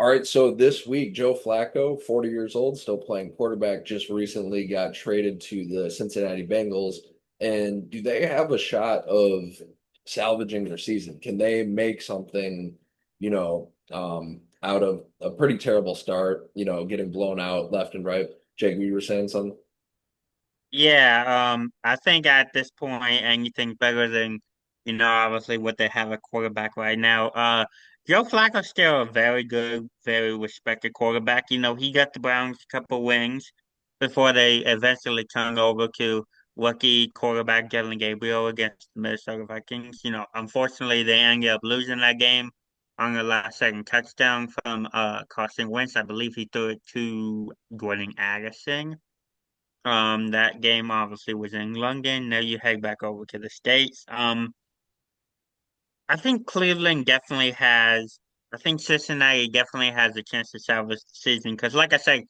All right, so this week, Joe Flacco, 40 years old, still playing quarterback, just recently got traded to the Cincinnati Bengals. And do they have a shot of salvaging their season? Can they make something, out of a pretty terrible start, getting blown out left and right? Jake, you were saying something? Yeah, I think at this point, anything better than, obviously what they have a quarterback right now. Joe Flacco's still a very good, very respected quarterback. He got the Browns a couple wins before they eventually turned over to rookie quarterback Jalen Gabriel against the Minnesota Vikings. Unfortunately, they ended up losing that game on the last second touchdown from Carson Wentz. I believe he threw it to Gordon Addison. That game obviously was in London. Now you head back over to the States. I think Cleveland definitely has. I think Cincinnati definitely has a chance to salvage the season because, like I said,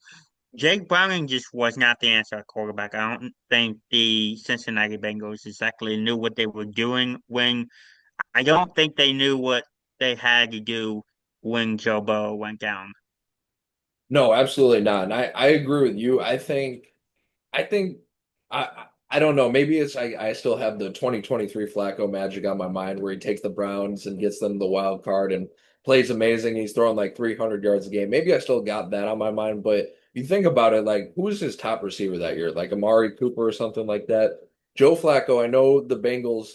Jake Browning just was not the answer at quarterback. I don't think the Cincinnati Bengals exactly knew what they were doing when. I don't think they knew what they had to do when Joe Burrow went down. No, absolutely not. And I agree with you. I think I don't know. Maybe it's I still have the 2023 Flacco magic on my mind where he takes the Browns and gets them the wild card and plays amazing. He's throwing like 300 yards a game. Maybe I still got that on my mind, but you think about it, like who was his top receiver that year? Like Amari Cooper or something like that. Joe Flacco, I know the Bengals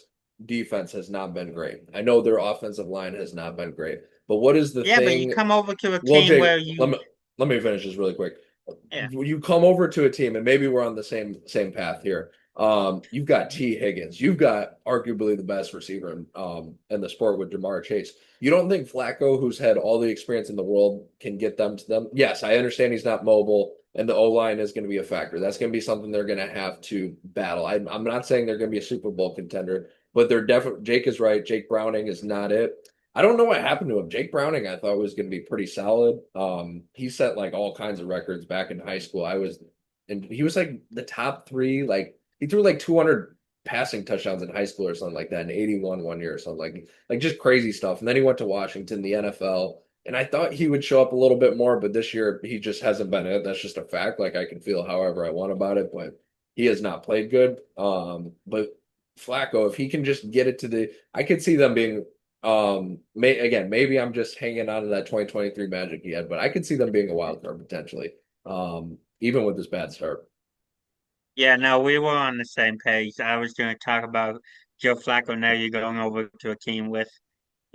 defense has not been great. I know their offensive line has not been great. But what is the Yeah, but you thing? come over to a Well, team Jake, where let me finish this really quick. yeah, You come over to a team, and maybe we're on the same path here. You've got T. Higgins. You've got arguably the best receiver in the sport with Jamar Chase. You don't think Flacco, who's had all the experience in the world, can get them to them? Yes, I understand he's not mobile, and the O line is going to be a factor. That's going to be something they're going to have to battle. I'm not saying they're going to be a Super Bowl contender, but they're definitely. Jake is right. Jake Browning is not it. I don't know what happened to him. Jake Browning, I thought was going to be pretty solid. He set like all kinds of records back in high school. And he was like the top three. Like he threw like 200 passing touchdowns in high school or something like that, and 81 one year or something like just crazy stuff. And then he went to Washington, the NFL, and I thought he would show up a little bit more, but this year he just hasn't been it. That's just a fact. Like I can feel however I want about it, but he has not played good. But Flacco, if he can just get it to I could see them being again, maybe I'm just hanging on to that 2023 magic he had, but I could see them being a wild card potentially. Even with this bad start. yeah, no, we were on the same page. I was going to talk about Joe Flacco. Now you're going over to a team with,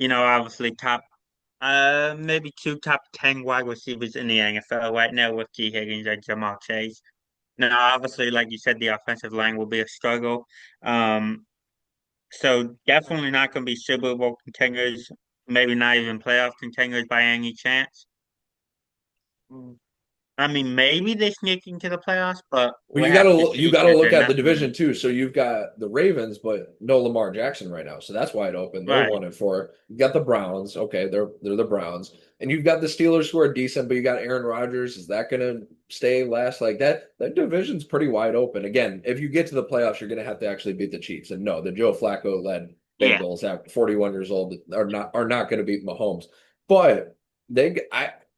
obviously maybe two top 10 wide receivers in the NFL right now with T. Higgins and Jamal Chase. Now, obviously, like you said, the offensive line will be a struggle. Um, so definitely not going to be Super Bowl contenders, maybe not even playoff contenders by any chance. I mean, maybe they sneak into the playoffs, but Well, we'll have to you see gotta because look they're at the not division winning. too. So you've got the Ravens, but no Lamar Jackson right now, so that's wide open. They're Right. 1-4. You got the Browns. Okay, they're the Browns, and you've got the Steelers who are decent, but you got Aaron Rodgers. Is that gonna stay last like that? That division's pretty wide open. Again, if you get to the playoffs, you're gonna have to actually beat the Chiefs. And no, the Joe Flacco led Yeah. Bengals at 41 years old are not gonna beat Mahomes, but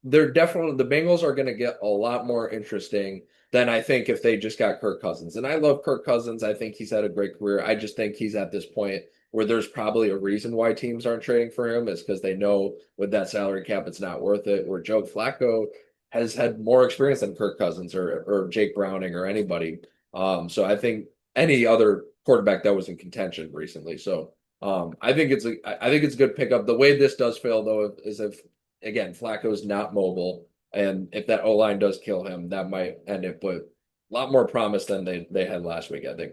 they're definitely the Bengals are gonna get a lot more interesting than I think if they just got Kirk Cousins. And I love Kirk Cousins. I think he's had a great career. I just think he's at this point where there's probably a reason why teams aren't trading for him is because they know with that salary cap it's not worth it. Where Joe Flacco has had more experience than Kirk Cousins or Jake Browning or anybody. So I think any other quarterback that was in contention recently. So I think it's a good pickup. The way this does fail though is if again Flacco's not mobile and if that O line does kill him, that might end it. But a lot more promise than they had last week, I think.